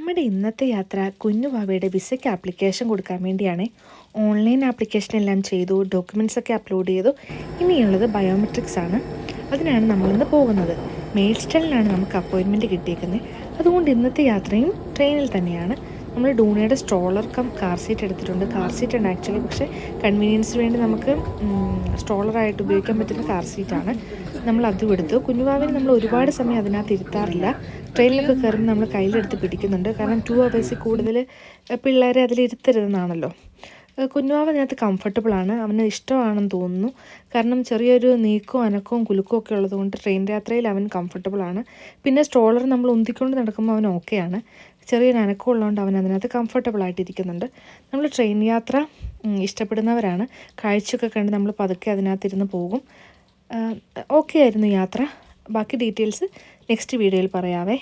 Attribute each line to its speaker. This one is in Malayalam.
Speaker 1: നമ്മുടെ ഇന്നത്തെ യാത്ര കുഞ്ഞുവാവയുടെ വിസയ്ക്ക് ആപ്ലിക്കേഷൻ കൊടുക്കാൻ വേണ്ടിയാണ്. ഓൺലൈൻ ആപ്ലിക്കേഷൻ എല്ലാം ചെയ്തു, ഡോക്യുമെൻറ്റ്സ് ഒക്കെ അപ്ലോഡ് ചെയ്തു. ഇനിയുള്ളത് ബയോമെട്രിക്സ് ആണ്. അതിനാണ് നമ്മളിന്ന് പോകുന്നത്. മെയിൽ സ്റ്റൈലിലാണ് നമുക്ക് അപ്പോയിൻമെൻറ്റ് കിട്ടിയേക്കുന്നത്. അതുകൊണ്ട് ഇന്നത്തെ യാത്രയും ട്രെയിനിൽ തന്നെയാണ്. നമ്മൾ ഡൂണയുടെ സ്ട്രോളർ കാർ സീറ്റ് എടുത്തിട്ടുണ്ട്. കാർ സീറ്റ് ആണ് ആക്ച്വലി, പക്ഷേ കൺവീനിയൻസിന് വേണ്ടി നമുക്ക് സ്ട്രോളറായിട്ട് ഉപയോഗിക്കാൻ പറ്റുന്ന കാർ സീറ്റാണ്. നമ്മൾ അതും എടുത്തു. കുഞ്ഞുവാവിന് നമ്മൾ ഒരുപാട് സമയം അതിനകത്ത് ഇരുത്താറില്ല. ട്രെയിനിലൊക്കെ കയറുമ്പോൾ നമ്മൾ കയ്യിലെടുത്ത് പിടിക്കുന്നുണ്ട്. കാരണം 2 hours കൂടുതൽ പിള്ളേരെ അതിലിരുത്തരുതെന്നാണല്ലോ. കുഞ്ഞുവാവ് അതിനകത്ത് കംഫർട്ടബിളാണ്, അവന് ഇഷ്ടമാണെന്ന് തോന്നുന്നു. കാരണം ചെറിയൊരു നീക്കവും അനക്കവും കുലുക്കവും ഒക്കെ ഉള്ളതുകൊണ്ട് ട്രെയിൻ യാത്രയിൽ അവൻ കംഫർട്ടബിളാണ്. പിന്നെ സ്ട്രോളർ നമ്മൾ ഉന്തിക്കൊണ്ട് നടക്കുമ്പോൾ അവൻ ഓക്കെയാണ്. ചെറിയൊരു അനക്കം ഉള്ളതുകൊണ്ട് അവൻ അതിനകത്ത് കംഫർട്ടബിളായിട്ടിരിക്കുന്നുണ്ട്. നമ്മൾ ട്രെയിൻ യാത്ര ഇഷ്ടപ്പെടുന്നവരാണ്. കാഴ്ചയൊക്കെ കണ്ട് നമ്മൾ പതുക്കെ അതിനകത്തിരുന്ന് പോകും. ഓക്കെ ആയിരുന്നു യാത്ര. ബാക്കി ഡീറ്റെയിൽസ് നെക്സ്റ്റ് വീഡിയോയിൽ പറയാവേ.